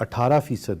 18%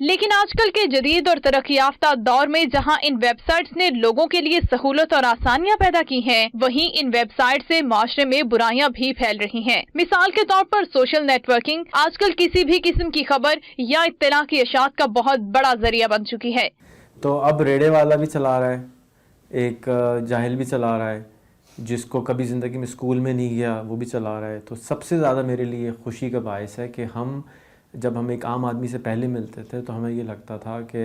لیکن آج کل کے جدید اور ترقی یافتہ دور میں جہاں ان ویب سائٹس نے لوگوں کے لیے سہولت اور آسانیاں پیدا کی ہیں، وہیں ان ویب سائٹ سے معاشرے میں برائیاں بھی پھیل رہی ہیں۔ مثال کے طور پر سوشل نیٹ ورکنگ آج کل کسی بھی قسم کی خبر یا اطلاع کی اشاعت کا بہت بڑا ذریعہ بن چکی ہے۔ تو اب ریڑے والا بھی چلا رہا ہے، ایک جاہل بھی چلا رہا ہے، جس کو کبھی زندگی میں اسکول میں نہیں گیا وہ بھی چلا رہا ہے۔ تو سب سے زیادہ میرے لیے خوشی کا باعث ہے کہ جب ہم ایک عام آدمی سے پہلے ملتے تھے تو ہمیں یہ لگتا تھا کہ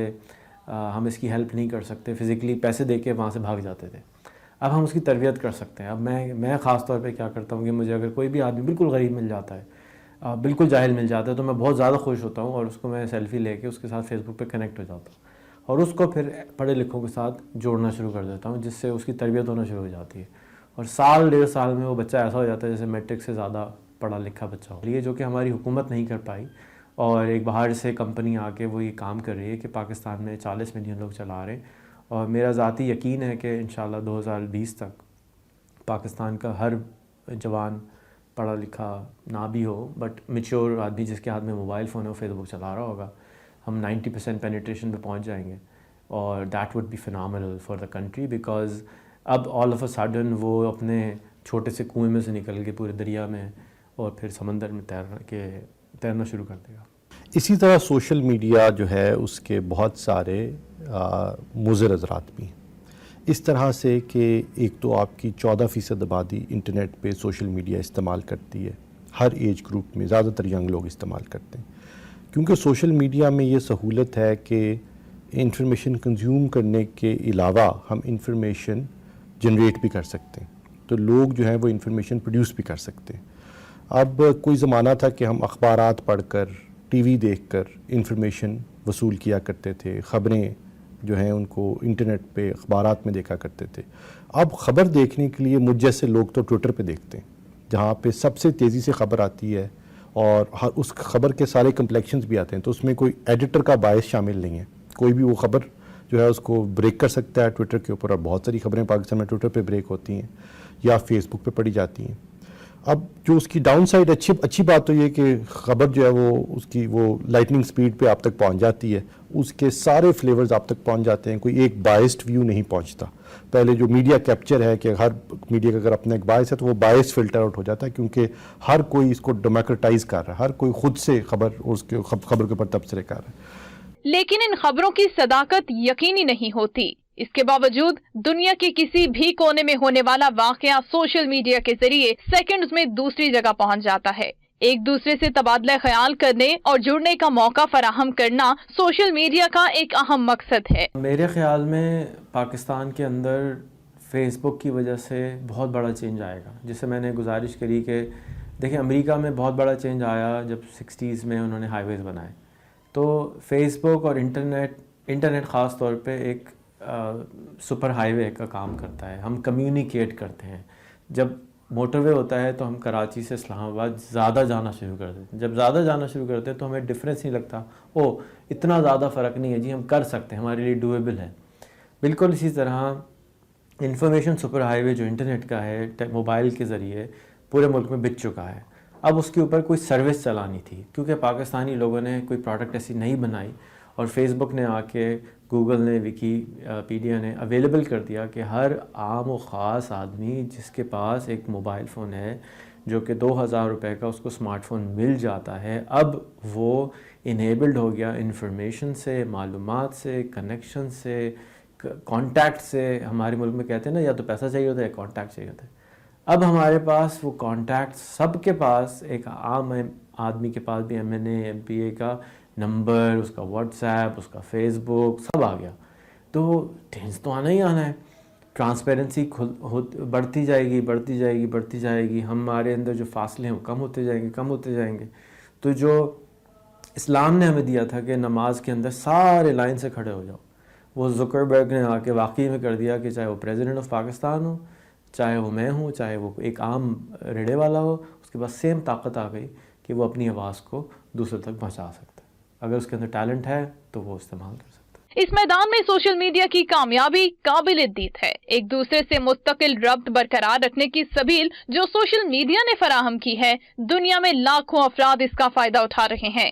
ہم اس کی ہیلپ نہیں کر سکتے، فزیکلی پیسے دے کے وہاں سے بھاگ جاتے تھے۔ اب ہم اس کی تربیت کر سکتے ہیں۔ اب میں خاص طور پہ کیا کرتا ہوں کہ مجھے اگر کوئی بھی آدمی بالکل غریب مل جاتا ہے، بالکل جاہل مل جاتا ہے، تو میں بہت زیادہ خوش ہوتا ہوں اور اس کو میں سیلفی لے کے اس کے ساتھ فیس بک پہ کنیکٹ ہو جاتا ہوں اور اس کو پھر پڑھے لکھوں کے ساتھ جوڑنا شروع کر دیتا ہوں، جس سے اس کی تربیت ہونا شروع ہو جاتی ہے اور سال ڈیڑھ سال میں وہ بچہ ایسا ہو جاتا ہے جیسے میٹرک سے زیادہ پڑھا لکھا بچہ ہو۔ یہ جو کہ ہماری حکومت نہیں کر پائی اور ایک باہر سے کمپنی آ کے وہ یہ کام کر رہی ہے کہ پاکستان میں 40 ملین لوگ چلا رہے ہیں، اور میرا ذاتی یقین ہے کہ انشاءاللہ 2020 تک پاکستان کا ہر جوان پڑھا لکھا نہ بھی ہو بٹ میچور آدمی جس کے ہاتھ میں موبائل فون ہے وہ فیس بک چلا رہا ہوگا، ہم 90% پینیٹریشن پہ پہنچ جائیں گے، اور that would be phenomenal for the country, because اب آل آف اے سڈن وہ اپنے چھوٹے سے کنویں میں سے نکل کے پورے دریا میں اور پھر سمندر میں تیرنا شروع کر دے گا۔ اسی طرح سوشل میڈیا جو ہے اس کے بہت سارے مضر اثرات بھی ہیں، اس طرح سے کہ ایک تو آپ کی 14% آبادی انٹرنیٹ پہ سوشل میڈیا استعمال کرتی ہے، ہر ایج گروپ میں زیادہ تر ینگ لوگ استعمال کرتے ہیں، کیونکہ سوشل میڈیا میں یہ سہولت ہے کہ انفارمیشن کنزیوم کرنے کے علاوہ ہم انفارمیشن جنریٹ بھی کر سکتے ہیں، تو لوگ جو ہیں وہ انفارمیشن پروڈیوس بھی کر سکتے ہیں۔ اب کوئی زمانہ تھا کہ ہم اخبارات پڑھ کر، ٹی وی دیکھ کر انفارمیشن وصول کیا کرتے تھے، خبریں جو ہیں ان کو انٹرنیٹ پہ اخبارات میں دیکھا کرتے تھے۔ اب خبر دیکھنے کے لیے مجھ جیسے لوگ تو ٹویٹر پہ دیکھتے ہیں، جہاں پہ سب سے تیزی سے خبر آتی ہے اور اس خبر کے سارے کمپلیکشنز بھی آتے ہیں، تو اس میں کوئی ایڈیٹر کا باعث شامل نہیں ہے، کوئی بھی وہ خبر جو ہے اس کو بریک کر سکتا ہے ٹویٹر کے اوپر، اور بہت ساری خبریں پاکستان میں ٹویٹر پہ بریک ہوتی ہیں یا فیس بک پہ پڑھی جاتی ہیں۔ اب جو اس کی ڈاؤن سائڈ اچھی بات تو یہ کہ خبر جو ہے وہ لائٹننگ سپیڈ پہ آپ تک پہنچ جاتی ہے، اس کے سارے فلیورز آپ تک پہنچ جاتے ہیں، کوئی ایک بائسڈ ویو نہیں پہنچتا۔ پہلے جو میڈیا کیپچر ہے کہ ہر میڈیا کا اگر اپنا ایک بائس ہے تو وہ بائس فلٹر آؤٹ ہو جاتا ہے، کیونکہ ہر کوئی اس کو ڈیموکریٹائز کر رہا ہے، ہر کوئی خود سے خبر کے اوپر تبصرے کر رہا ہے۔ لیکن ان خبروں کی صداقت یقینی نہیں ہوتی۔ اس کے باوجود دنیا کے کسی بھی کونے میں ہونے والا واقعہ سوشل میڈیا کے ذریعے سیکنڈز میں دوسری جگہ پہنچ جاتا ہے۔ ایک دوسرے سے تبادلہ خیال کرنے اور جڑنے کا موقع فراہم کرنا سوشل میڈیا کا ایک اہم مقصد ہے۔ میرے خیال میں پاکستان کے اندر فیس بک کی وجہ سے بہت بڑا چینج آئے گا، جس سے میں نے گزارش کری کہ دیکھیں امریکہ میں بہت بڑا چینج آیا جب 60s میں انہوں نے ہائی ویز بنائے، تو فیس بک اور انٹرنیٹ خاص طور پہ ایک سپر ہائی وے کا کام کرتا ہے، ہم کمیونیکیٹ کرتے ہیں۔ جب موٹر وے ہوتا ہے تو ہم کراچی سے اسلام آباد زیادہ جانا شروع کر دیتے ہیں، جب زیادہ جانا شروع کرتے ہیں تو ہمیں ڈفرینس نہیں لگتا، اتنا زیادہ فرق نہیں ہے جی، ہم کر سکتے ہیں، ہمارے لیے ڈویبل ہے۔ بالکل اسی طرح انفارمیشن سپر ہائی وے جو انٹرنیٹ کا ہے، موبائل کے ذریعے پورے ملک میں بک چکا ہے۔ اب اس کے اوپر کوئی سروس چلانی تھی، کیونکہ پاکستانی لوگوں نے کوئی پروڈکٹ ایسی نہیں بنائی، اور فیس بک نے آ کے، گوگل نے، ویکیپیڈیا نے اویلیبل کر دیا کہ ہر عام و خاص آدمی جس کے پاس ایک موبائل فون ہے جو کہ 2000 روپے کا اس کو سمارٹ فون مل جاتا ہے، اب وہ انیبلڈ ہو گیا انفارمیشن سے، معلومات سے، کنیکشن سے، کانٹیکٹ سے۔ ہمارے ملک میں کہتے ہیں نا، یا تو پیسہ چاہیے ہوتا ہے یا کانٹیکٹ چاہیے ہوتا ہے۔ اب ہمارے پاس وہ کانٹیکٹ سب کے پاس، ایک عام آدمی کے پاس بھی MNA MPA کا نمبر، اس کا واٹس ایپ، اس کا فیس بک، سب آ گیا، تو چینج تو آنا ہی آنا ہے۔ ٹرانسپیرنسی بڑھتی جائے گی، ہمارے اندر جو فاصلے ہیں وہ کم ہوتے جائیں گے۔ تو جو اسلام نے ہمیں دیا تھا کہ نماز کے اندر سارے لائن سے کھڑے ہو جاؤ، وہ زکربرگ نے آ کے واقعی میں کر دیا کہ چاہے وہ پریزیڈنٹ آف پاکستان ہو، چاہے وہ میں ہوں، چاہے وہ ایک عام ریڑے والا ہو، اس کے پاس سیم طاقت آ گئی کہ وہ اپنی آواز کو دوسرے تک پہنچا سکتا ہے۔ اگر اس کے اندر ٹیلنٹ ہے تو وہ استعمال کر سکتا ہے۔ اس میدان میں سوشل میڈیا کی کامیابی قابل دید ہے۔ ایک دوسرے سے مستقل ربط برقرار رکھنے کی سبیل جو سوشل میڈیا نے فراہم کی ہے، دنیا میں لاکھوں افراد اس کا فائدہ اٹھا رہے ہیں۔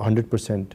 100%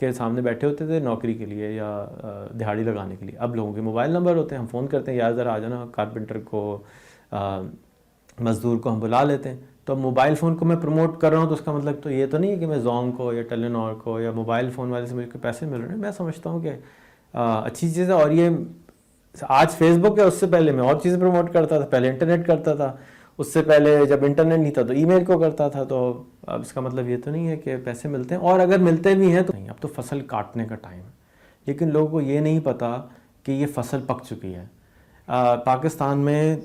کے سامنے بیٹھے ہوتے تھے نوکری کے لیے یا دہاڑی لگانے کے لیے. اب لوگوں کے موبائل نمبر ہوتے ہیں, ہم فون کرتے ہیں یار ذرا آ جانا, کارپینٹر کو, مزدور کو ہم بلا لیتے ہیں. تو اب موبائل فون کو میں پروموٹ کر رہا ہوں تو اس کا مطلب تو یہ تو نہیں ہے کہ میں زونگ کو یا ٹیلینور کو یا موبائل فون والے سے مجھ کو پیسے مل رہے ہیں. میں سمجھتا ہوں کہ اچھی چیز ہے. اور یہ آج فیس بک ہے, اس سے پہلے میں اور چیزیں پروموٹ کرتا تھا. پہلے انٹرنیٹ کرتا تھا, اس سے پہلے جب انٹرنیٹ نہیں تھا تو ای میل کو کرتا تھا. تو اب اس کا مطلب یہ تو نہیں ہے کہ پیسے ملتے ہیں, اور اگر ملتے بھی ہیں تو نہیں. اب تو فصل کاٹنے کا ٹائم ہے, لیکن لوگوں کو یہ نہیں پتا کہ یہ فصل پک چکی ہے. پاکستان میں,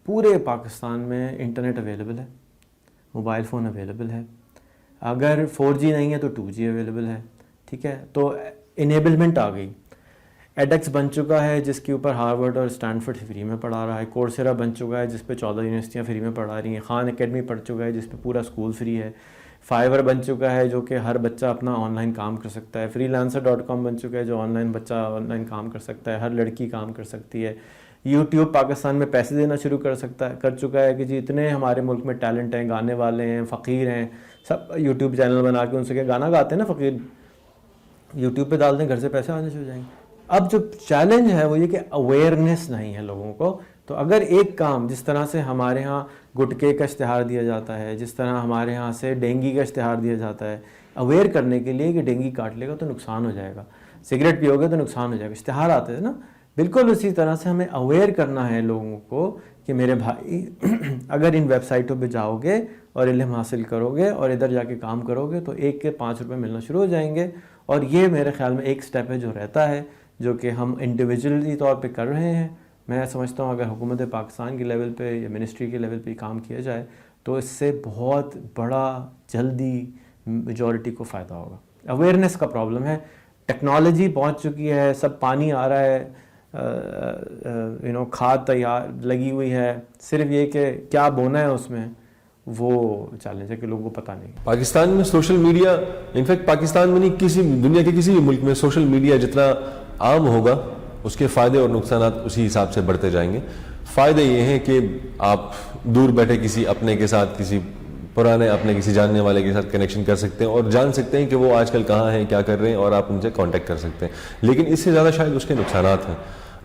پورے پاکستان میں انٹرنیٹ اویلیبل ہے, موبائل فون اویلیبل ہے. اگر 4G نہیں ہے تو 2G اویلیبل ہے. ٹھیک ہے, تو انیبلمنٹ آ گئی. ایڈیکس بن چکا ہے جس کے اوپر ہارورڈ اور اسٹینفورڈ فری میں پڑھا رہا ہے. کورسیرا بن چکا ہے جس پہ 14 یونیورسٹیاں فری میں پڑھا رہی ہیں. خان اکیڈمی پڑھ چکا ہے جس پہ پورا اسکول فری ہے. فائیور بن چکا ہے جو کہ ہر بچہ اپنا آن لائن کام کر سکتا ہے. freelancer.com بن چکا ہے جو آن لائن بچہ آن لائن کام کر سکتا ہے, ہر لڑکی کام کر سکتی ہے. یوٹیوب پاکستان میں پیسے دینا شروع کر چکا ہے کہ جی اتنے ہمارے ملک میں ٹیلنٹ ہیں, گانے والے ہیں, فقیر ہیں, سب یوٹیوب چینل بنا کے ان سے کہ گانا گاتے ہیں نا فقیر, یوٹیوب پہ ڈال دیں, گھر سے پیسے آنے شروع ہو جائیں گے. اب جو چیلنج ہے وہ یہ کہ اویئرنیس نہیں ہے لوگوں کو. تو اگر ایک کام, جس طرح سے ہمارے ہاں گٹکے کا اشتہار دیا جاتا ہے, جس طرح ہمارے ہاں سے ڈینگی کا اشتہار دیا جاتا ہے اویئر کرنے کے لیے کہ ڈینگی کاٹ لے گا تو نقصان ہو جائے گا, سگریٹ پیو گے تو نقصان ہو جائے گا, اشتہار آتے ہیں نا, بالکل اسی طرح سے ہمیں اویئر کرنا ہے لوگوں کو کہ میرے بھائی اگر ان ویب سائٹوں پہ جاؤ گے اور علم حاصل کرو گے اور ادھر جا کے کام کرو گے تو 1 کے 5 روپے ملنا شروع ہو جائیں گے. اور یہ میرے خیال میں ایک سٹیپ ہے جو رہتا ہے, جو کہ ہم انڈیویجولی طور پہ کر رہے ہیں. میں سمجھتا ہوں اگر حکومت پاکستان کے لیول پہ یا منسٹری کے لیول پہ کام کیا جائے تو اس سے بہت بڑا جلدی میجورٹی کو فائدہ ہوگا. اویئرنیس کا پرابلم ہے, ٹیکنالوجی پہنچ چکی ہے, سب پانی آ رہا ہے, کھاد تیار لگی ہوئی ہے, صرف یہ کہ کیا بونا ہے اس میں وہ چیلنج ہے کہ لوگوں کو پتہ نہیں. پاکستان میں سوشل میڈیا, انفیکٹ پاکستان میں نہیں, کسی دنیا کے کسی بھی ملک میں سوشل میڈیا جتنا عام ہوگا اس کے فائدے اور نقصانات اسی حساب سے بڑھتے جائیں گے. فائدے یہ ہیں کہ آپ دور بیٹھے کسی اپنے کے ساتھ, کسی پرانے اپنے کسی جاننے والے کے ساتھ کنیکشن کر سکتے ہیں اور جان سکتے ہیں کہ وہ آج کل کہاں ہیں, کیا کر رہے ہیں, اور آپ ان سے کانٹیکٹ کر سکتے ہیں. لیکن اس سے زیادہ شاید اس کے نقصانات ہیں.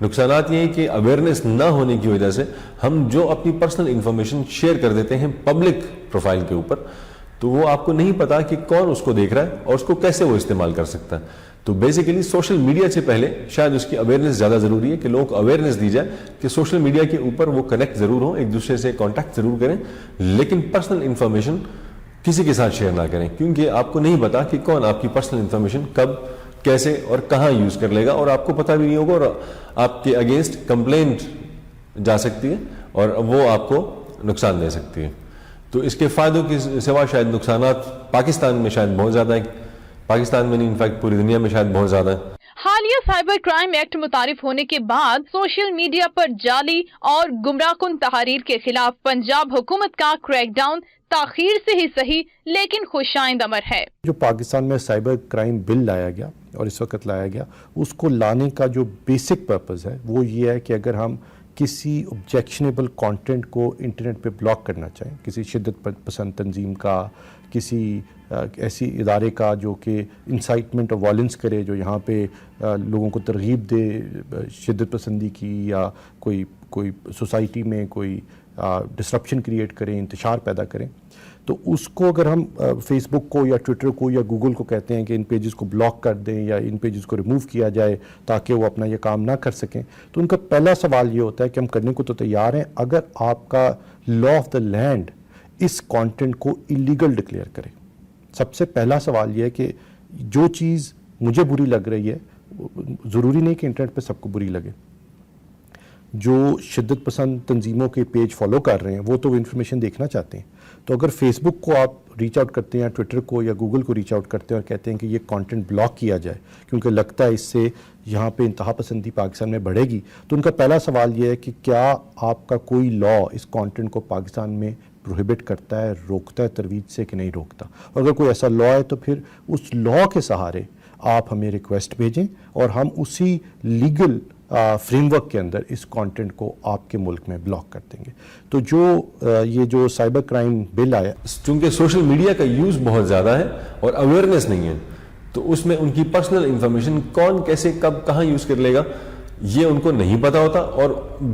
نقصانات یہ ہیں کہ اویئرنیس نہ ہونے کی وجہ سے ہم جو اپنی پرسنل انفارمیشن شیئر کر دیتے ہیں پبلک پروفائل کے اوپر, تو وہ آپ کو نہیں پتا کہ کون اس کو دیکھ رہا ہے اور اس کو کیسے وہ استعمال کر سکتا ہے. تو بیسیکلی سوشل میڈیا سے پہلے شاید اس کی اویئرنیس زیادہ ضروری ہے کہ لوگوں کو اویئرنیس دی جائے کہ سوشل میڈیا کے اوپر وہ کنیکٹ ضرور ہوں, ایک دوسرے سے کانٹیکٹ ضرور کریں, لیکن پرسنل انفارمیشن کسی کے ساتھ شیئر نہ کریں, کیونکہ آپ کو نہیں پتا کہ کون آپ کی پرسنل انفارمیشن کب, کیسے اور کہاں یوز کر لے گا, اور آپ کو پتہ بھی نہیں ہوگا اور آپ کے اگینسٹ کمپلینٹ جا سکتی ہے اور وہ آپ کو نقصان دے سکتی ہے. تو اس کے فائدوں کے سوا شاید نقصانات پاکستان میں شاید بہت زیادہ ہیں, پاکستان میں نہیں انفیکٹ پوری دنیا میں شاید بہت زیادہ ہے. حالیہ سائبر کرائم ایکٹ متعارف ہونے کے بعد سوشل میڈیا پر جعلی اور گمراہ کن تحریر کے خلاف پنجاب حکومت کا کریک ڈاؤن تاخیر سے ہی صحیح لیکن خوشائند امر ہے. جو پاکستان میں سائبر کرائم بل لایا گیا اور اس وقت لایا گیا, اس کو لانے کا جو بیسک پرپز ہے وہ یہ ہے کہ اگر ہم کسی آبجیکشنیبل کانٹینٹ کو انٹرنیٹ پہ بلاک کرنا چاہیں, کسی شدت پسند تنظیم کا, کسی ایسی ادارے کا جو کہ انسائٹمنٹ اور وائلنس کرے, جو یہاں پہ لوگوں کو ترغیب دے شدت پسندی کی, یا کوئی سوسائٹی میں کوئی ڈسرپشن کریٹ کریں, انتشار پیدا کریں, تو اس کو اگر ہم فیس بک کو یا ٹویٹر کو یا گوگل کو کہتے ہیں کہ ان پیجز کو بلاک کر دیں یا ان پیجز کو ریموو کیا جائے تاکہ وہ اپنا یہ کام نہ کر سکیں, تو ان کا پہلا سوال یہ ہوتا ہے کہ ہم کرنے کو تو تیار ہیں اگر آپ کا لا آف دا لینڈ اس کانٹینٹ کو ایلیگل ڈکلیئر کرے. سب سے پہلا سوال یہ ہے کہ جو چیز مجھے بری لگ رہی ہے, ضروری نہیں کہ انٹرنیٹ پہ سب کو بری لگے. جو شدت پسند تنظیموں کے پیج فالو کر رہے ہیں وہ تو وہ انفارمیشن دیکھنا چاہتے ہیں. تو اگر فیس بک کو آپ ریچ آؤٹ کرتے ہیں یا ٹویٹر کو یا گوگل کو ریچ آؤٹ کرتے ہیں اور کہتے ہیں کہ یہ کانٹینٹ بلاک کیا جائے کیونکہ لگتا ہے اس سے یہاں پہ انتہا پسندی پاکستان میں بڑھے گی, تو ان کا پہلا سوال یہ ہے کہ کیا آپ کا کوئی لا اس کانٹینٹ کو پاکستان میں پروہیبٹ کرتا ہے, روکتا ہے ترویج سے کہ نہیں روکتا. اور اگر کوئی ایسا لا ہے تو پھر اس لا کے سہارے آپ ہمیں ریکویسٹ بھیجیں اور ہم اسی لیگل فریم ورک کے اندر اس کانٹینٹ کو آپ کے ملک میں بلاک کر دیں گے. تو یہ جو سائبر کرائم بل آیا, چونکہ سوشل میڈیا کا یوز بہت زیادہ ہے اور اویئرنیس نہیں ہے, تو اس میں ان کی پرسنل انفارمیشن کون کیسے کب کہاں یوز کر لے گا یہ ان کو نہیں پتا ہوتا. اور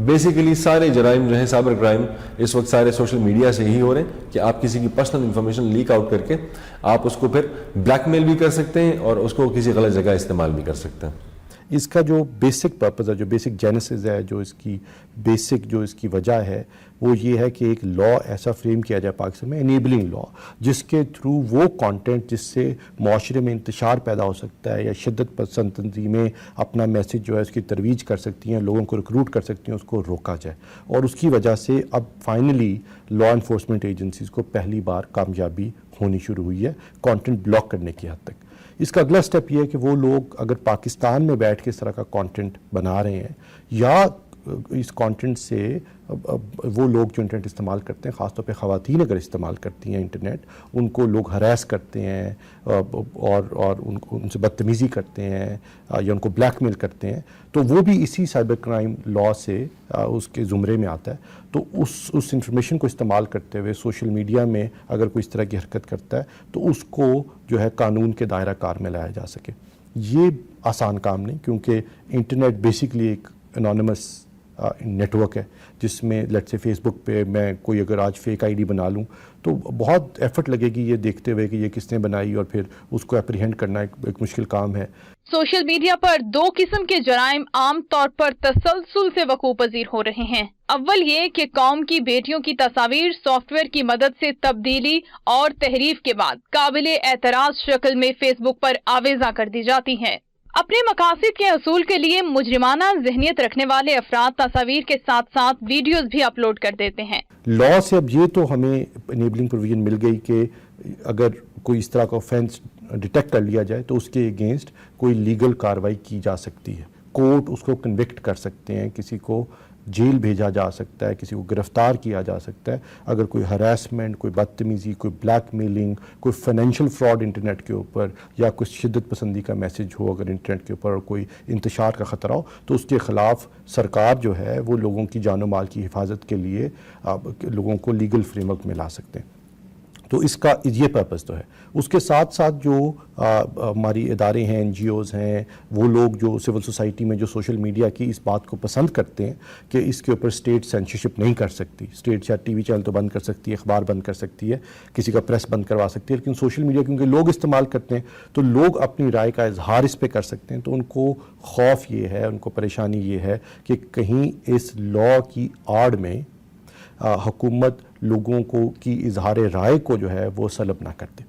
بیسیکلی سارے جرائم جو ہیں سائبر کرائم اس وقت سارے سوشل میڈیا سے ہی ہو رہے ہیں کہ آپ کسی کی پرسنل انفارمیشن لیک آؤٹ کر کے آپ اس کو پھر بلیک میل بھی کر سکتے ہیں اور اس کو کسی غلط جگہ استعمال بھی کر سکتے ہیں. اس کا جو بیسک پرپز ہے, جو بیسک جینیسس ہے, جو اس کی بیسک جو اس کی وجہ ہے وہ یہ ہے کہ ایک لا ایسا فریم کیا جائے پاکستان میں, انیبلنگ لا, جس کے تھرو وہ کانٹینٹ جس سے معاشرے میں انتشار پیدا ہو سکتا ہے یا شدت پسند تنظیمیں اپنا میسج جو ہے اس کی ترویج کر سکتی ہیں, لوگوں کو ریکروٹ کر سکتی ہیں, اس کو روکا جائے. اور اس کی وجہ سے اب فائنلی لا انفورسمنٹ ایجنسیز کو پہلی بار کامیابی ہونی شروع ہوئی ہے کانٹینٹ بلاک کرنے کی حد تک. اس کا اگلا سٹیپ یہ ہے کہ وہ لوگ اگر پاکستان میں بیٹھ کے اس طرح کا کانٹینٹ بنا رہے ہیں یا اس کانٹینٹ سے وہ لوگ جو انٹرنیٹ استعمال کرتے ہیں, خاص طور پہ خواتین اگر استعمال کرتی ہیں انٹرنیٹ, ان کو لوگ ہراس کرتے ہیں اور ان سے بدتمیزی کرتے ہیں یا ان کو بلیک میل کرتے ہیں, تو وہ بھی اسی سائبر کرائم لا سے اس کے زمرے میں آتا ہے. تو اس انفارمیشن کو استعمال کرتے ہوئے سوشل میڈیا میں اگر کوئی اس طرح کی حرکت کرتا ہے تو اس کو جو ہے قانون کے دائرہ کار میں لایا جا سکے. یہ آسان کام نہیں, کیونکہ انٹرنیٹ بیسکلی ایک انانیمس نیٹ ورک ہے جس میں لیٹ سے فیس بک پہ میں کوئی اگر آج فیک آئی ڈی بنا لوں تو بہت ایفرٹ لگے گی یہ دیکھتے ہوئے کہ یہ کس نے بنائی, اور پھر اس کو اپریہینڈ کرنا ایک مشکل کام ہے. سوشل میڈیا پر دو قسم کے جرائم عام طور پر تسلسل سے وقوع پذیر ہو رہے ہیں. اول یہ کہ قوم کی بیٹیوں کی تصاویر سافٹ ویئر کی مدد سے تبدیلی اور تحریف کے بعد قابل اعتراض شکل میں فیس بک پر آویزاں کر دی جاتی ہیں. اپنے مقاصد کے حصول کے لیے مجرمانہ ذہنیت رکھنے والے افراد تصاویر کے ساتھ ساتھ ویڈیوز بھی اپلوڈ کر دیتے ہیں. لا سے اب یہ تو ہمیں انیبلنگ پروویژن مل گئی کہ اگر کوئی اس طرح کا آفینس ڈیٹیکٹ کر لیا جائے تو اس کے اگینسٹ کوئی لیگل کارروائی کی جا سکتی ہے. کورٹ اس کو کنوکٹ کر سکتے ہیں, کسی کو جیل بھیجا جا سکتا ہے, کسی کو گرفتار کیا جا سکتا ہے اگر کوئی ہراسمنٹ, کوئی بدتمیزی, کوئی بلیک میلنگ, کوئی فائنینشیل فراڈ انٹرنیٹ کے اوپر یا کوئی شدت پسندی کا میسج ہو اگر انٹرنیٹ کے اوپر, اور کوئی انتشار کا خطرہ ہو تو اس کے خلاف سرکار جو ہے وہ لوگوں کی جان و مال کی حفاظت کے لیے لوگوں کو لیگل فریم ورک میں لا سکتے ہیں. تو اس کا یہ پرپس تو ہے. اس کے ساتھ ساتھ جو ہماری ادارے ہیں, این جی اوز ہیں, وہ لوگ جو سول سوسائٹی میں جو سوشل میڈیا کی اس بات کو پسند کرتے ہیں کہ اس کے اوپر اسٹیٹ سینسرشپ نہیں کر سکتی, اسٹیٹ شاید ٹی وی چینل تو بند کر سکتی ہے, اخبار بند کر سکتی ہے, کسی کا پریس بند کروا سکتی ہے, لیکن سوشل میڈیا کیونکہ لوگ استعمال کرتے ہیں تو لوگ اپنی رائے کا اظہار اس پہ کر سکتے ہیں. تو ان کو خوف یہ ہے, ان کو پریشانی یہ ہے کہ کہیں اس لا کی آڑ میں حکومت لوگوں کو کی اظہار رائے کو جو ہے وہ سلب نہ کرتے,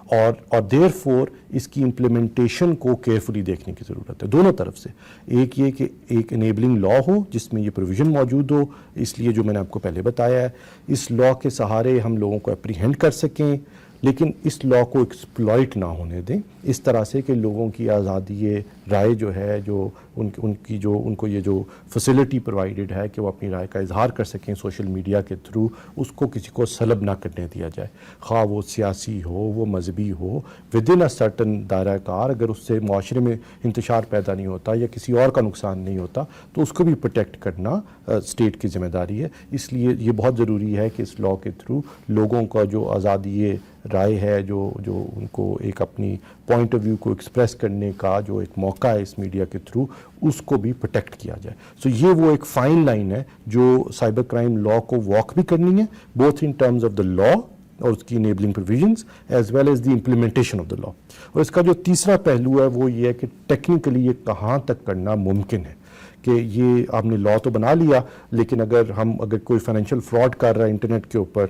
اور دیر فور اس کی امپلیمنٹیشن کو کیئرفلی دیکھنے کی ضرورت ہے دونوں طرف سے. ایک یہ کہ ایک انیبلنگ لا ہو جس میں یہ پروویژن موجود ہو, اس لیے جو میں نے آپ کو پہلے بتایا ہے, اس لا کے سہارے ہم لوگوں کو اپریہینڈ کر سکیں, لیکن اس لا کو ایکسپلائٹ نہ ہونے دیں اس طرح سے کہ لوگوں کی آزادی رائے جو ہے, جو ان کو یہ جو فیسلٹی پرووائڈڈ ہے کہ وہ اپنی رائے کا اظہار کر سکیں سوشل میڈیا کے تھرو, اس کو کسی کو سلب نہ کرنے دیا جائے, خواہ وہ سیاسی ہو, وہ مذہبی ہو, ود ان اے سرٹن دائرہ کار. اگر اس سے معاشرے میں انتشار پیدا نہیں ہوتا یا کسی اور کا نقصان نہیں ہوتا تو اس کو بھی پروٹیکٹ کرنا اسٹیٹ کی ذمہ داری ہے. اس لیے یہ بہت ضروری ہے کہ اس لا کے تھرو لوگوں کا جو آزادی رائے ہے, جو ان کو ایک اپنی پوائنٹ آف ویو کو ایکسپریس کرنے کا جو ایک موقع ہے اس میڈیا کے تھرو, اس کو بھی پروٹیکٹ کیا جائے. سو یہ وہ ایک فائن لائن ہے جو سائبر کرائم لا کو واک بھی کرنی ہے, both in terms of the law اور اس کی enabling provisions as well as the implementation of the law. اور اس کا جو تیسرا پہلو ہے وہ یہ ہے کہ ٹیکنیکلی یہ کہاں تک کرنا ممکن ہے کہ یہ آپ نے لا تو بنا لیا, لیکن اگر کوئی فائنینشیل فراڈ کر رہا ہے انٹرنیٹ کے اوپر,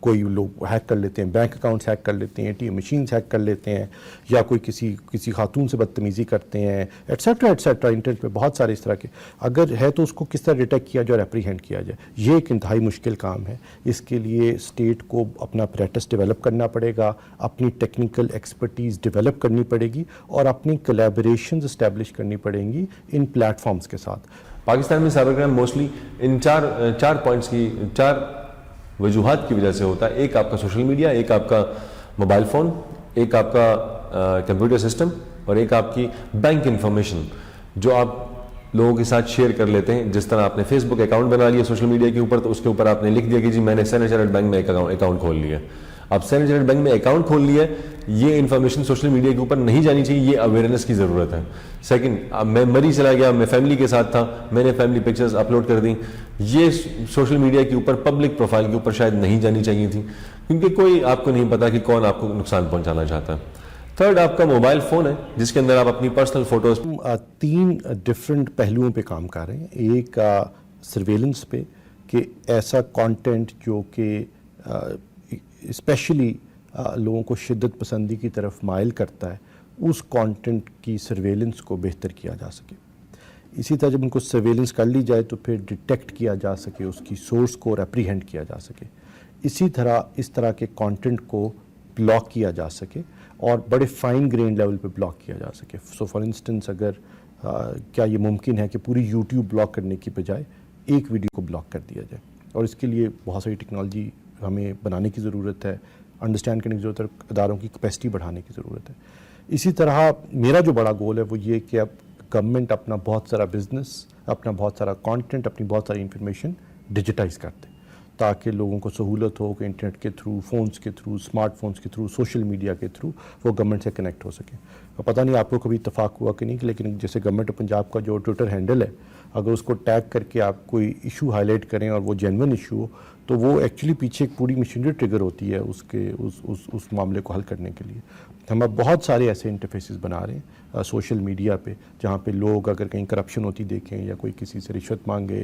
کوئی لوگ ہیک کر لیتے ہیں, بینک اکاؤنٹس ہیک کر لیتے ہیں, ATM مشینز ہیک کر لیتے ہیں, یا کوئی کسی خاتون سے بدتمیزی کرتے ہیں, ایٹسیٹرا ایٹسیٹرا. انٹرنیٹ پہ بہت سارے اس طرح کے اگر ہے تو اس کو کس طرح ڈیٹیکٹ کیا جائے اور اپریہینڈ کیا جائے. یہ ایک انتہائی مشکل کام ہے. اس کے لیے اسٹیٹ کو اپنا پریکٹس ڈیولپ کرنا پڑے گا, اپنی ٹیکنیکل ایکسپرٹیز ڈیولپ کرنی پڑے گی, اور اپنی کولیبریشنز اسٹیبلش کرنی پڑیں گی ان پلیٹ فارمز کے ساتھ. پاکستان میں سائبر کرائم موسٹلی ان چار پوائنٹس کی, 4 وجوہات کی وجہ سے ہوتا ہے. ایک آپ کا سوشل میڈیا, ایک آپ کا موبائل فون, ایک آپ کا کمپیوٹر سسٹم, اور ایک آپ کی بینک انفارمیشن جو آپ لوگوں کے ساتھ شیئر کر لیتے ہیں. جس طرح آپ نے فیس بک اکاؤنٹ بنا لیا سوشل میڈیا کے اوپر, تو اس کے اوپر آپ نے لکھ دیا کہ جی میں نے سینیچر بینک میں ایک اکاؤنٹ کھول لیا. آپ اسٹینڈرڈ چارٹرڈ بینک میں اکاؤنٹ کھول لیا ہے, یہ انفارمیشن سوشل میڈیا کے اوپر نہیں جانی چاہیے, یہ اویئرنیس کی ضرورت ہے. سیکنڈ, میں مری چلا گیا, میں فیملی کے ساتھ تھا, میں نے فیملی پکچرز اپلوڈ کر دیں, یہ سوشل میڈیا کے اوپر پبلک پروفائل کے اوپر شاید نہیں جانی چاہیے تھی, کیونکہ کوئی آپ کو نہیں پتا کہ کون آپ کو نقصان پہنچانا چاہتا ہے. تھرڈ, آپ کا موبائل فون ہے جس کے اندر آپ اپنی پرسنل فوٹوز. 3 ڈفرینٹ پہلوؤں پہ کام کر رہے ہیں. ایک سرویلنس پہ کہ ایسا کانٹینٹ جو کہ اسپیشلی لوگوں کو شدت پسندی کی طرف مائل کرتا ہے, اس کانٹینٹ کی سرویلنس کو بہتر کیا جا سکے. اسی طرح جب ان کو سرویلنس کر لی جائے تو پھر ڈیٹیکٹ کیا جا سکے, اس کی سورس کو ریپریہینڈ کیا جا سکے. اسی طرح اس طرح کے کانٹینٹ کو بلاک کیا جا سکے اور بڑے فائن گرین لیول پہ بلاک کیا جا سکے. سو فار انسٹنس اگر کیا یہ ممکن ہے کہ پوری یوٹیوب بلاک کرنے کی بجائے ایک ویڈیو کو بلاک کر دیا جائے, اور اس کے لیے بہت ساری ٹیکنالوجی ہمیں بنانے کی ضرورت ہے, انڈرسٹینڈ کرنے کی ضرورت ہے, اداروں کی کیپیسٹی بڑھانے کی ضرورت ہے. اسی طرح میرا جو بڑا گول ہے وہ یہ کہ اب گورنمنٹ اپنا بہت سارا بزنس, اپنا بہت سارا کانٹینٹ, اپنی بہت ساری انفارمیشن ڈیجیٹائز کر دے, تاکہ لوگوں کو سہولت ہو کہ انٹرنیٹ کے تھرو, فونز کے تھرو, اسمارٹ فونز کے تھرو, سوشل میڈیا کے تھرو وہ گورنمنٹ سے کنیکٹ ہو سکے. پتہ نہیں آپ کو کبھی اتفاق ہوا کہ نہیں, لیکن جیسے گورنمنٹ آف پنجاب کا جو ٹویٹر ہینڈل ہے, اگر اس کو ٹیگ کر کے آپ کوئی ایشو ہائی لائٹ کریں اور وہ جینوئن ایشو ہو, تو وہ ایکچولی پیچھے ایک پوری مشینری ٹریگر ہوتی ہے اس معاملے کو حل کرنے کے لیے. ہم اب بہت سارے ایسے انٹرفیسز بنا رہے ہیں سوشل میڈیا پہ, جہاں پہ لوگ اگر کہیں کرپشن ہوتی دیکھیں, یا کوئی کسی سے رشوت مانگے,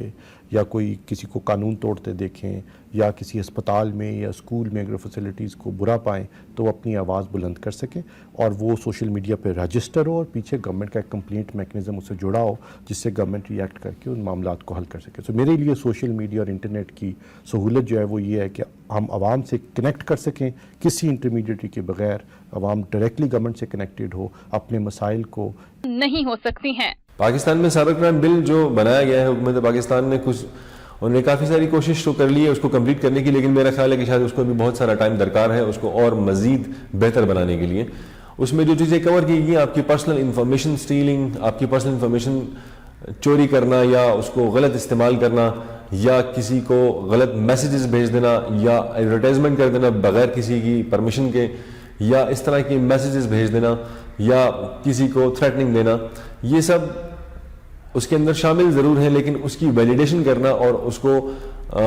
یا کوئی کسی کو قانون توڑتے دیکھیں, یا کسی ہسپتال میں یا اسکول میں اگر فیسلٹیز کو برا پائیں, تو وہ اپنی آواز بلند کر سکیں اور وہ سوشل میڈیا پہ رجسٹر ہو, اور پیچھے گورنمنٹ کا ایک کمپلینٹ میکنزم اس سے جڑا ہو, جس سے گورنمنٹ ریئیکٹ کر کے ان معاملات کو حل کر سکے. سو میرے لیے سوشل میڈیا اور انٹرنیٹ کی سہولت جو ہے وہ یہ ہے کہ ہم عوام سے کنیکٹ کر سکیں کسی انٹرمیڈیٹری کے بغیر, عوام ڈائریکٹلی گورنمنٹ سے کنیکٹڈ ہو, اپنے مسائل کو نہیں ہو سکتی ہیں. پاکستان میں سائبر کرائم بل جو بنایا گیا ہے حکومت پاکستان نے, انہوں نے کافی ساری کوشش تو کر لی ہے اس کو کمپلیٹ کرنے کی, لیکن میرا خیال ہے کہ شاید اس کو بھی بہت سارا ٹائم درکار ہے اس کو اور مزید بہتر بنانے کے لیے. اس میں جو چیزیں کور کی گئی, آپ کی پرسنل انفارمیشن سٹیلنگ, آپ کی پرسنل انفارمیشن چوری کرنا یا اس کو غلط استعمال کرنا, یا کسی کو غلط میسیجز بھیج دینا, یا ایڈورٹائزمنٹ کر دینا بغیر کسی کی پرمیشن کے, یا اس طرح کی میسیجز بھیج دینا, یا کسی کو تھریٹننگ دینا, یہ سب اس کے اندر شامل ضرور ہیں, لیکن اس کی ویلیڈیشن کرنا اور اس کو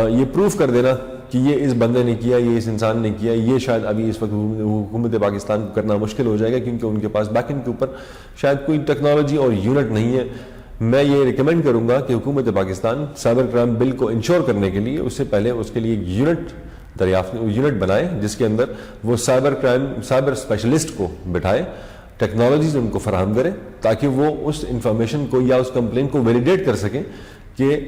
یہ پروف کر دینا کہ یہ اس بندے نے کیا, یہ اس انسان نے کیا, یہ شاید ابھی اس وقت حکومت پاکستان کو کرنا مشکل ہو جائے گا, کیونکہ ان کے پاس بیک اینڈ کے اوپر شاید کوئی ٹیکنالوجی اور یونٹ نہیں ہے. میں یہ ریکمینڈ کروں گا کہ حکومت پاکستان سائبر کرائم بل کو انشور کرنے کے لیے اس سے پہلے اس کے لیے یونٹ بنائے, جس کے اندر وہ سائبر اسپیشلسٹ کو بٹھائے, ٹیکنالوجیز ان کو فراہم کرے, تاکہ وہ اس انفارمیشن کو یا اس کمپلین کو ویلیڈیٹ کر سکیں کہ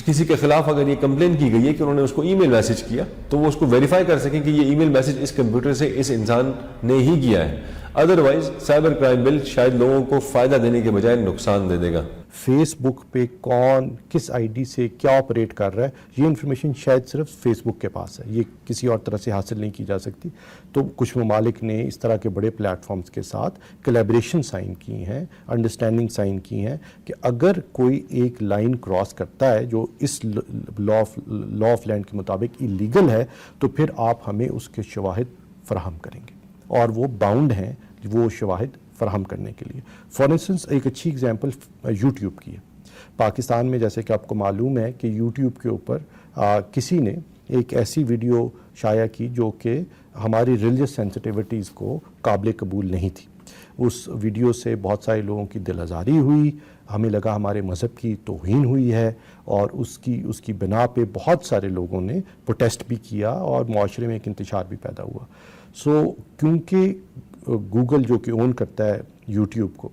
کسی کے خلاف اگر یہ کمپلین کی گئی ہے کہ انہوں نے اس کو ای میل میسج کیا, تو وہ اس کو ویریفائی کر سکیں کہ یہ ای میل میسج اس کمپیوٹر سے اس انسان نے ہی کیا ہے. ادروائز سائبر کرائم بل شاید لوگوں کو فائدہ دینے کے بجائے نقصان دے دے گا. فیس بک پہ کون کس آئی ڈی سے کیا آپریٹ کر رہا ہے, یہ انفارمیشن شاید صرف فیس بک کے پاس ہے, یہ کسی اور طرح سے حاصل نہیں کی جا سکتی. تو کچھ ممالک نے اس طرح کے بڑے پلیٹ فارمز کے ساتھ کولیبریشن سائن کی ہیں, انڈرسٹینڈنگ سائن کی ہیں کہ اگر کوئی ایک لائن کراس کرتا ہے جو اس لا آف لینڈ کے مطابق ایلیگل ہے, تو پھر آپ ہمیں اس کے شواہد فراہم کریں گے, اور وہ باؤنڈ ہیں وہ شواہد فراہم کرنے کے لیے. فار انسٹنس ایک اچھی اگزامپل یوٹیوب کی ہے. پاکستان میں جیسے کہ آپ کو معلوم ہے کہ یوٹیوب کے اوپر کسی نے ایک ایسی ویڈیو شائع کی جو کہ ہماری ریلیجس سینسٹیوٹیز کو قابل قبول نہیں تھی. اس ویڈیو سے بہت سارے لوگوں کی دل آزاری ہوئی, ہمیں لگا ہمارے مذہب کی توہین ہوئی ہے, اور اس کی بنا پہ بہت سارے لوگوں نے پروٹیسٹ بھی کیا اور معاشرے میں ایک انتشار بھی پیدا ہوا. سو کیونکہ گوگل جو کہ اون کرتا ہے یوٹیوب کو,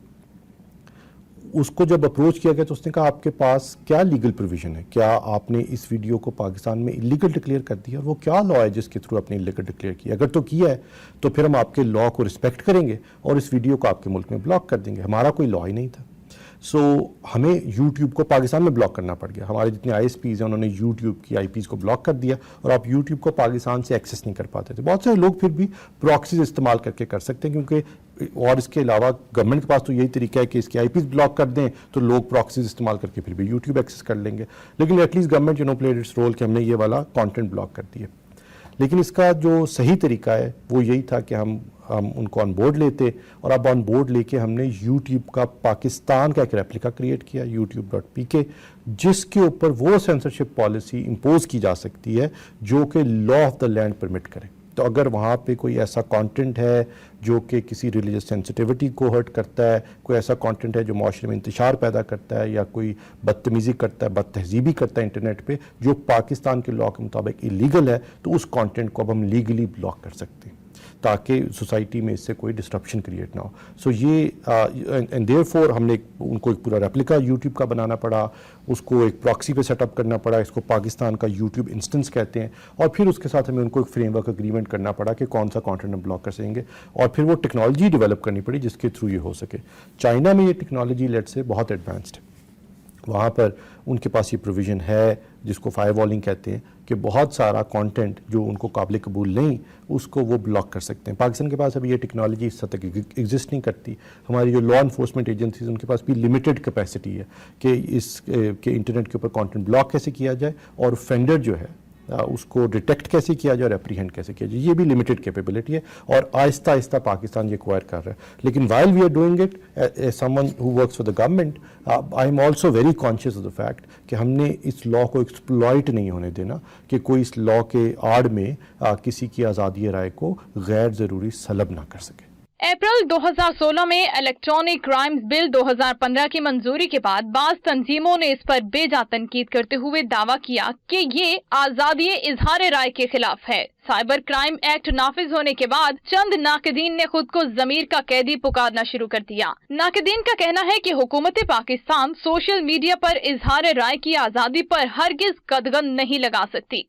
اس کو جب اپروچ کیا گیا تو اس نے کہا آپ کے پاس کیا لیگل پروویژن ہے, کیا آپ نے اس ویڈیو کو پاکستان میں الیگل ڈکلیئر کر دیا, اور وہ کیا لا ہے جس کے تھرو آپ نے الیگل ڈکلیئر کیا, اگر تو کیا ہے تو پھر ہم آپ کے لا کو رسپیکٹ کریں گے اور اس ویڈیو کو آپ کے ملک میں بلاک کر دیں گے. ہمارا کوئی لا ہی نہیں تھا. سو ہمیں یوٹیوب کو پاکستان میں بلاک کرنا پڑ گیا. ہمارے جتنے آئی ایس پیز ہیں انہوں نے یوٹیوب کی آئی پیز کو بلاک کر دیا, اور آپ یوٹیوب کو پاکستان سے ایکسیس نہیں کر پاتے تھے. بہت سارے لوگ پھر بھی پراکسیز استعمال کر کے کر سکتے ہیں, کیونکہ اور اس کے علاوہ گورنمنٹ کے پاس تو یہی طریقہ ہے کہ اس کی آئی پیز بلاک کر دیں تو لوگ پراکسیز استعمال کر کے پھر بھی یوٹیوب ایکسیس کر لیں گے. لیکن at least government played its role کہ ہم نے یہ والا کانٹینٹ بلاک کر دیا. لیکن اس کا جو صحیح طریقہ ہے وہ یہی تھا کہ ہم ان کو آن بورڈ لیتے, اور اب آن بورڈ لے کے ہم نے یوٹیوب کا پاکستان کا ایک ریپلیکا کریٹ کیا, youtube.pk, جس کے اوپر وہ سینسرشپ پالیسی امپوز کی جا سکتی ہے جو کہ law of the land permit کرے. تو اگر وہاں پہ کوئی ایسا کانٹینٹ ہے جو کہ کسی ریلیجس سینسٹیوٹی کو ہرٹ کرتا ہے, کوئی ایسا کانٹینٹ ہے جو معاشرے میں انتشار پیدا کرتا ہے, یا کوئی بدتمیزی کرتا ہے, بد تہذیبی کرتا ہے انٹرنیٹ پہ, جو پاکستان کے لا کے مطابق ایلیگل ہے, تو اس کانٹینٹ کو اب ہم لیگلی بلاک کر سکتے ہیں تاکہ سوسائٹی میں اس سے کوئی ڈسٹرپشن کریٹ نہ ہو. سو یہ اینڈ دیئر فور ہم نے ان کو ایک پورا ریپلیکا یوٹیوب کا بنانا پڑا, اس کو ایک پراکسی پہ سیٹ اپ کرنا پڑا, اس کو پاکستان کا یوٹیوب انسٹنس کہتے ہیں, اور پھر اس کے ساتھ ہمیں ان کو ایک فریم ورک اگریمنٹ کرنا پڑا کہ کون سا کانٹینٹ ہم بلاک کر سکیں گے, اور پھر وہ ٹیکنالوجی ڈیولپ کرنی پڑی جس کے تھرو یہ ہو سکے. چائنا میں یہ ٹیکنالوجی لیٹ سے بہت ایڈوانسڈ ہے, وہاں پر ان کے پاس یہ پروویژن ہے جس کو فائر والنگ کہتے ہیں کہ بہت سارا کانٹینٹ جو ان کو قابل قبول نہیں اس کو وہ بلاک کر سکتے ہیں. پاکستان کے پاس ابھی یہ ٹیکنالوجی اس حد تک ایگزسٹ نہیں کرتی. ہماری جو لا انفورسمنٹ ایجنسیز ان کے پاس بھی لمیٹڈ کیپیسٹی ہے کہ اس کے انٹرنیٹ کے اوپر کانٹینٹ بلاک کیسے کیا جائے, اور فینڈر جو ہے اس کو ڈیٹیکٹ کیسے کیا جائے اور اپریہینڈ کیسے کیا جائے. یہ بھی لمیٹڈ کیپیبلٹی ہے, اور آہستہ آہستہ پاکستان یہ ایکوائر کر رہا ہے. لیکن while we are doing it, someone who works for the government, I am also very conscious of the fact کہ ہم نے اس لا کو ایکسپلائٹ نہیں ہونے دینا کہ کوئی اس لا کے آڑ میں کسی کی آزادی رائے کو غیر ضروری سلب نہ کر سکے. اپریل 2016 میں الیکٹرانک کرائمز بل 2015 کی منظوری کے بعد بعض تنظیموں نے اس پر بے جا تنقید کرتے ہوئے دعویٰ کیا کہ یہ آزادی اظہار رائے کے خلاف ہے. سائبر کرائم ایکٹ نافذ ہونے کے بعد چند ناقدین نے خود کو ضمیر کا قیدی پکارنا شروع کر دیا. ناقدین کا کہنا ہے کہ حکومت پاکستان سوشل میڈیا پر اظہار رائے کی آزادی پر ہرگز قدغن نہیں لگا سکتی.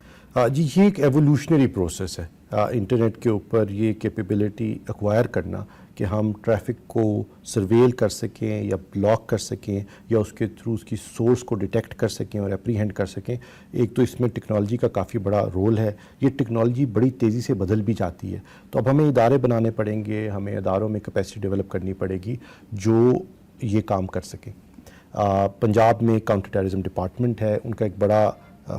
جی یہ ایک ایوولوشنری پروسیس ہے انٹرنیٹ کے اوپر یہ کیپیبلٹی ایکوائر کرنا کہ ہم ٹریفک کو سرویل کر سکیں یا بلاک کر سکیں یا اس کے تھرو اس کی سورس کو ڈیٹیکٹ کر سکیں اور اپریہینڈ کر سکیں. ایک تو اس میں ٹیکنالوجی کا کافی بڑا رول ہے. یہ ٹیکنالوجی بڑی تیزی سے بدل بھی جاتی ہے, تو اب ہمیں ادارے بنانے پڑیں گے, ہمیں اداروں میں کیپیسٹی ڈیولپ کرنی پڑے گی جو یہ کام کر سکیں. پنجاب میں کاؤنٹر ٹیررزم ڈپارٹمنٹ ہے, ان کا ایک بڑا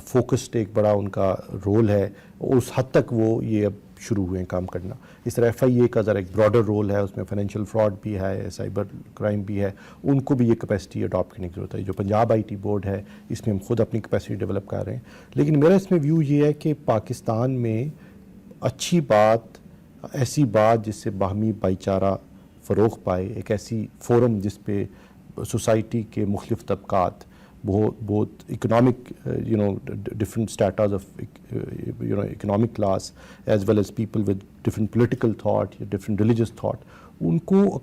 فوکسڈ ایک بڑا ان کا رول ہے, اس حد تک وہ یہ اب شروع ہوئے ہیں کام کرنا. اس طرح FIA کا ذرا ایک براڈر رول ہے, اس میں فائنینشیل فراڈ بھی ہے, سائبر کرائم بھی ہے, ان کو بھی یہ کیپیسٹی اڈاپٹ کرنے کی ضرورت ہے. جو پنجاب IT بورڈ ہے اس میں ہم خود اپنی کیپیسٹی ڈیولپ کر رہے ہیں. لیکن میرا اس میں ویو یہ ہے کہ پاکستان میں اچھی بات, ایسی بات جس سے باہمی بھائی چارہ فروغ پائے, ایک ایسی فورم جس پہ سوسائٹی کے مختلف طبقات, both economic, different stratas of, economic class, as well as people with different political thought, different religious thought, ان کو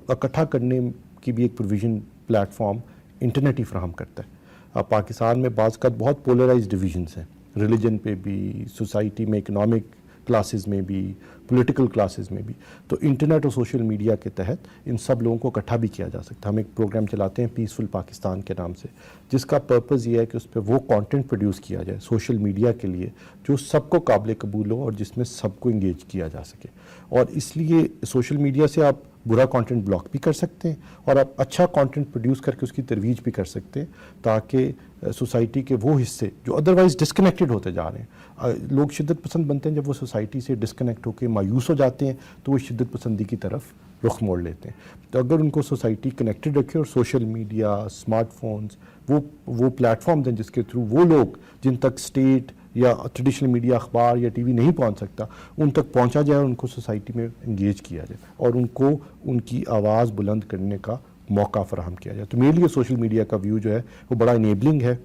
اکٹھا کرنے کی بھی ایک پروویژن پلیٹ فارم انٹرنیٹ ہی فراہم کرتا ہے. پاکستان میں بعض کا بہت پولرائز ڈویژنس ہیں, ریلیجن پہ بھی, سوسائٹی میں اکنامک کلاسز میں بھی, پولیٹیکل کلاسز میں بھی. تو انٹرنیٹ اور سوشل میڈیا کے تحت ان سب لوگوں کو اکٹھا بھی کیا جا سکتا ہے. ہم ایک پروگرام چلاتے ہیں پیسفل پاکستان کے نام سے, جس کا پرپز یہ ہے کہ اس پہ وہ کانٹینٹ پروڈیوس کیا جائے سوشل میڈیا کے لیے جو سب کو قابل قبول ہو اور جس میں سب کو انگیج کیا جا سکے. اور اس لیے سوشل میڈیا سے آپ برا کانٹینٹ بلاک بھی کر سکتے ہیں اور آپ اچھا کانٹینٹ پروڈیوس کر کے اس کی ترویج بھی کر سکتے ہیں, تاکہ سوسائٹی کے وہ حصے جو ادروائز ڈسکنیکٹڈ ہوتے جا رہے ہیں, لوگ شدت پسند بنتے ہیں جب وہ سوسائٹی سے ڈسکنیکٹ ہو کے مایوس ہو جاتے ہیں تو وہ شدت پسندی کی طرف رخ موڑ لیتے ہیں. تو اگر ان کو سوسائٹی کنیکٹڈ رکھے, اور سوشل میڈیا, اسمارٹ فونز وہ پلیٹ فارمز ہیں جس کے تھرو وہ لوگ جن تک اسٹیٹ یا ٹریڈیشنل میڈیا, اخبار یا TV نہیں پہنچ سکتا, ان تک پہنچا جائے اور ان کو سوسائٹی میں انگیج کیا جائے اور ان کو ان کی آواز بلند کرنے کا موقع فراہم کیا جائے. تو میرے لیے سوشل میڈیا کا ویو جو ہے وہ بڑا انیبلنگ ہے,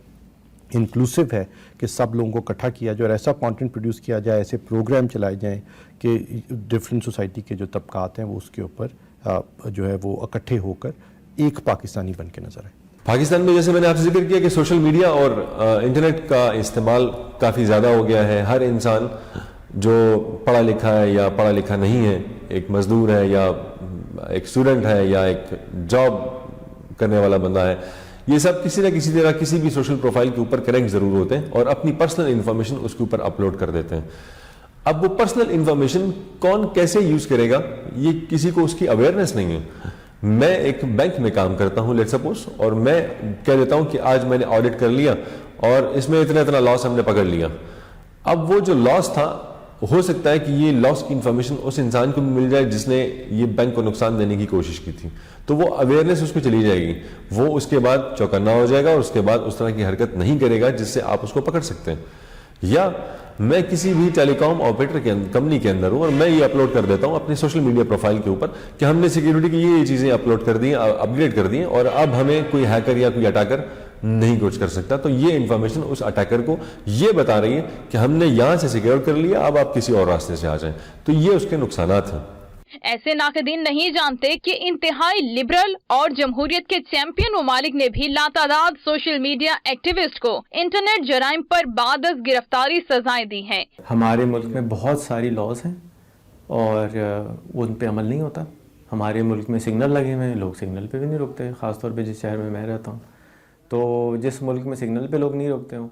انکلوسیو ہے, کہ سب لوگوں کو اکٹھا کیا جائے اور ایسا کانٹینٹ پروڈیوس کیا جائے, ایسے پروگرام چلائے جائیں کہ ڈفرینٹ سوسائٹی کے جو طبقات ہیں وہ اس کے اوپر جو ہے وہ اکٹھے ہو کر ایک پاکستانی بن کے نظر آئیں. پاکستان میں جیسے میں نے آپ سے ذکر کیا کہ سوشل میڈیا اور انٹرنیٹ کا استعمال کافی زیادہ ہو گیا ہے. ہر انسان جو پڑھا لکھا ہے یا پڑھا لکھا نہیں ہے, ایک مزدور ہے یا ایک اسٹوڈنٹ ہے یا ایک جاب کرنے والا بندہ ہے, یہ سب کسی نہ کسی طرح کسی بھی سوشل پروفائل کے اوپر کنیکٹ ضرور ہوتے ہیں اور اپنی پرسنل انفارمیشن اس کے اوپر اپلوڈ کر دیتے ہیں. اب وہ پرسنل انفارمیشن کون کیسے یوز کرے گا یہ کسی کو اس کی اویئرنیس نہیں ہے. میں ایک بینک میں کام کرتا ہوں لیٹ سپوز, اور میں کہہ دیتا ہوں کہ آج میں نے آڈٹ کر لیا اور اس میں اتنا لاس ہم نے پکڑ لیا. اب وہ جو لاس تھا ہو سکتا ہے کہ یہ لاس کی انفارمیشن اس انسان کو بھی مل جائے جس نے یہ بینک کو نقصان دینے کی کوشش کی تھی, تو وہ اویئرنیس اس کو چلی جائے گی, وہ اس کے بعد چوکنا ہو جائے گا اور اس کے بعد اس طرح کی حرکت نہیں کرے گا جس سے آپ اس کو پکڑ سکتے ہیں. یا میں کسی بھی ٹیلی کام آپریٹر کے کمپنی کے اندر ہوں اور میں یہ اپلوڈ کر دیتا ہوں اپنی سوشل میڈیا پروفائل کے اوپر کہ ہم نے سیکیورٹی کی یہ چیزیں اپلوڈ کر دی ہیں, اپ گریڈ کر دی ہیں, اور اب ہمیں کوئی ہیکر یا کوئی اٹیکر نہیں کچھ کر سکتا. تو یہ انفارمیشن اس اٹیکر کو یہ بتا رہی ہے کہ ہم نے یہاں سے سیکیور کر لیا, اب آپ کسی اور راستے سے آ جائیں. تو یہ اس کے نقصانات ہیں. ایسے ناقدین نہیں جانتے کہ انتہائی لبرل اور جمہوریت کے چیمپئن ممالک نے بھی لاتعداد سوشل میڈیا ایکٹیوسٹ کو انٹرنیٹ جرائم پر بعد از گرفتاری سزائیں دی ہیں. ہمارے ملک میں بہت ساری لاز ہیں اور ان پہ عمل نہیں ہوتا. ہمارے ملک میں سگنل لگے ہوئے ہیں, لوگ سگنل پہ بھی نہیں رکتے, خاص طور پہ جس شہر میں رہتا ہوں. تو جس ملک میں سگنل پہ لوگ نہیں روکتے ہوں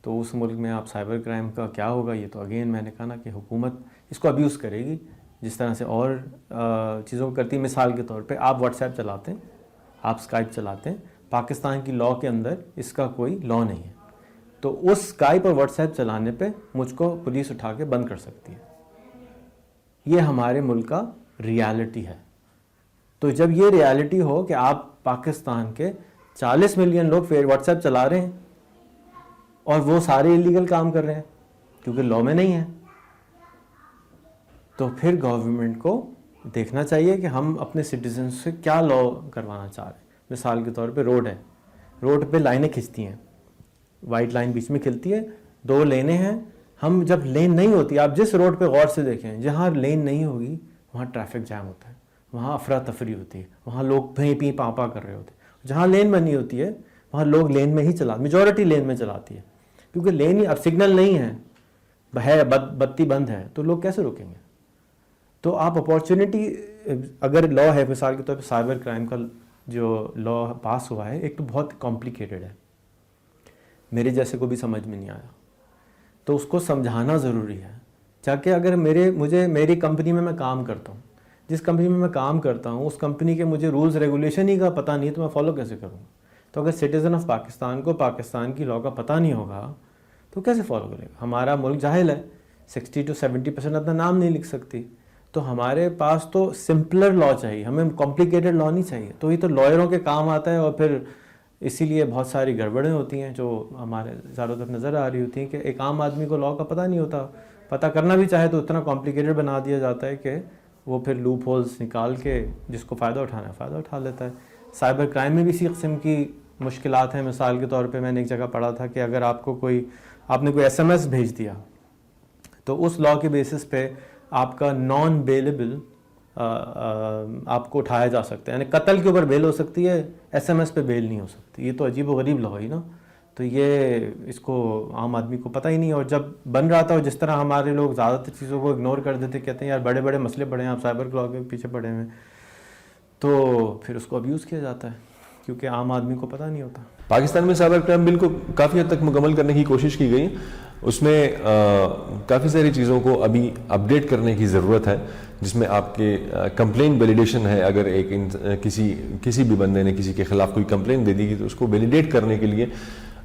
تو اس ملک میں آپ سائبر کرائم کا کیا ہوگا. یہ تو اگین میں نے کہا نا کہ حکومت اس کو ابیوز کرے گی جس طرح سے اور چیزوں کو کرتی ہے. مثال کے طور پہ آپ واٹس ایپ چلاتے ہیں, آپ اسکائپ چلاتے ہیں, پاکستان کی لاء کے اندر اس کا کوئی لاء نہیں ہے, تو اس اسکائپ اور واٹس ایپ چلانے پہ مجھ کو پولیس اٹھا کے بند کر سکتی ہے. یہ ہمارے ملک کا ریالٹی ہے. تو جب یہ ریالٹی ہو کہ آپ پاکستان کے 40 ملین لوگ واٹس ایپ چلا رہے ہیں اور وہ سارے انلیگل کام کر رہے ہیں کیونکہ لاء میں نہیں ہے, تو پھر گورنمنٹ کو دیکھنا چاہیے کہ ہم اپنے سٹیزن سے کیا لاء کروانا چاہ رہے ہیں. مثال کے طور پہ روڈ ہے, روڈ پہ لائنیں کھنچتی ہیں, وائٹ لائن بیچ میں کھلتی ہے, 2 لینیں ہیں. ہم جب لین نہیں ہوتی, آپ جس روڈ پہ غور سے دیکھیں, جہاں لین نہیں ہوگی وہاں ٹریفک جام ہوتا ہے, وہاں افراتفری ہوتی ہے, وہاں لوگ پیں پیں پاں کر رہے ہوتے ہیں. جہاں لین بنی ہوتی ہے وہاں لوگ لین میں ہی میجورٹی لین میں چلاتی ہے, کیونکہ لین ہی, اب سگنل نہیں ہے, بتی بند ہے, تو لوگ کیسے روکیں گے. تو آپ اپارچونٹی, اگر لاء ہے مثال کے طور پہ سائبر کرائم کا جو لاء پاس ہوا ہے, ایک تو بہت کمپلیکیٹڈ ہے, میرے جیسے کو بھی سمجھ میں نہیں آیا, تو اس کو سمجھانا ضروری ہے. تاکہ اگر میری کمپنی میں کام کرتا ہوں, جس کمپنی میں کام کرتا ہوں اس کمپنی کے مجھے رولز ریگولیشن ہی کا پتہ نہیں ہے تو میں فالو کیسے کروں گا. تو اگر سٹیزن آف پاکستان کو پاکستان کی لاء کا پتہ نہیں ہوگا تو کیسے فالو کرے گا. ہمارا ملک جاہل ہے, 60 to 70% اپنا نام نہیں لکھ سکتی. تو ہمارے پاس تو سمپلر لاء چاہیے, ہمیں کمپلیکیٹڈ لاء نہیں چاہیے. تو یہ تو لائروں کے کام آتا ہے, اور پھر اسی لیے بہت ساری گڑبڑیں ہوتی ہیں جو ہمارے چاروں طرف نظر آ رہی ہوتی ہیں کہ ایک عام آدمی کو لاء کا پتہ نہیں ہوتا, پتہ کرنا بھی چاہے تو اتنا کمپلیکیٹڈ بنا دیا جاتا ہے کہ وہ پھر لوپ ہولز نکال کے جس کو فائدہ اٹھانا ہے فائدہ اٹھا لیتا ہے. سائبر کرائم میں بھی اسی قسم کی مشکلات ہیں. مثال کے طور پہ میں نے ایک جگہ پڑھا تھا کہ اگر آپ نے کوئی SMS بھیج دیا تو اس لاء کے بیسس پہ آپ کا نان بیلیبل آپ کو اٹھایا جا سکتا ہے, یعنی قتل کے اوپر بیل ہو سکتی ہے, SMS پہ بیل نہیں ہو سکتی. یہ تو عجیب و غریب لاء ہے نا. تو یہ اس کو عام آدمی کو پتہ ہی نہیں. اور جب بن رہا تھا, اور جس طرح ہمارے لوگ زیادہ تر چیزوں کو اگنور کر دیتے, کہتے ہیں یار بڑے بڑے مسئلے پڑے ہیں, آپ سائبر لاء کے پیچھے پڑے ہوئے, تو پھر اس کو ابیوز کیا جاتا ہے کیونکہ عام آدمی کو پتہ نہیں ہوتا. پاکستان میں سائبر کرائم بل کو کافی حد تک مکمل کرنے کی کوشش کی گئی. اس میں کافی ساری چیزوں کو ابھی اپڈیٹ کرنے کی ضرورت ہے, جس میں آپ کے کمپلین ویلیڈیشن ہے. اگر کسی بھی بندے نے کسی کے خلاف کوئی کمپلین دے دی گی تو اس کو ویلیڈیٹ کرنے کے لیے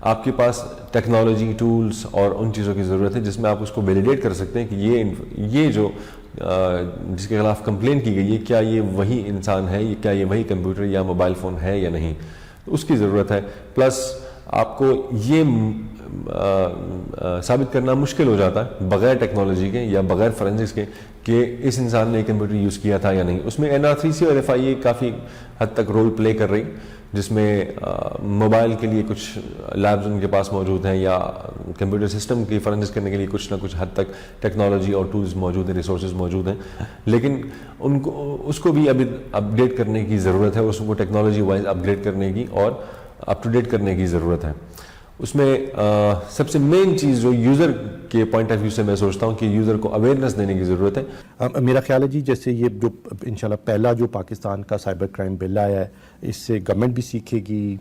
آپ کے پاس ٹیکنالوجی ٹولز اور ان چیزوں کی ضرورت ہے جس میں آپ اس کو ویلیڈیٹ کر سکتے ہیں کہ یہ جو جس کے خلاف کمپلین کی گئی ہے کیا یہ وہی انسان ہے, کیا یہ وہی کمپیوٹر یا موبائل فون ہے یا نہیں. اس کی ضرورت ہے. پلس آپ کو یہ ثابت کرنا مشکل ہو جاتا ہے بغیر ٹیکنالوجی کے یا بغیر فورینسکس کے کہ اس انسان نے کمپیوٹر یوز کیا تھا یا نہیں. اس میں NR3C اور FIA کافی حد تک رول پلے کر رہی, جس میں موبائل کے لیے کچھ لیبز ان کے پاس موجود ہیں یا کمپیوٹر سسٹم کی فورینسکس کرنے کے لیے کچھ نہ کچھ حد تک ٹیکنالوجی اور ٹولز موجود ہیں, ریسورسز موجود ہیں. لیکن اس کو بھی ابھی اپڈیٹ کرنے کی ضرورت ہے, اس کو ٹیکنالوجی وائز اپگریڈ کرنے کی اور اپ ٹو ڈیٹ کرنے کی ضرورت ہے. اس میں سب سے مین چیز جو یوزر کے پوائنٹ آف ویو سے میں سوچتا ہوں کہ یوزر کو اویئرنیس دینے کی ضرورت ہے. میرا خیال ہے جی جیسے یہ جو انشاءاللہ پہلا جو پاکستان کا سائبر کرائم بل آیا ہے, اس سے گورنمنٹ بھی سیکھے گی,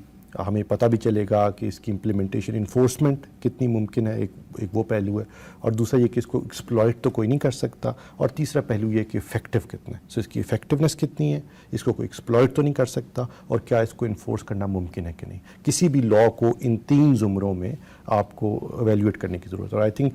ہمیں پتہ بھی چلے گا کہ اس کی امپلیمنٹیشن انفورسمنٹ کتنی ممکن ہے. ایک وہ پہلو ہے, اور دوسرا یہ کہ اس کو ایکسپلائٹ تو کوئی نہیں کر سکتا, اور تیسرا پہلو یہ کہ افیکٹو کتنا ہے. سو اس کی افیکٹونیس کتنی ہے, اس کو کوئی ایکسپلائٹ تو نہیں کر سکتا, اور کیا اس کو انفورس کرنا ممکن ہے کہ نہیں. کسی بھی لاء کو ان 3 زمروں میں آپ کو ایویلیویٹ کرنے کی ضرورت ہے. اور آئی تھنک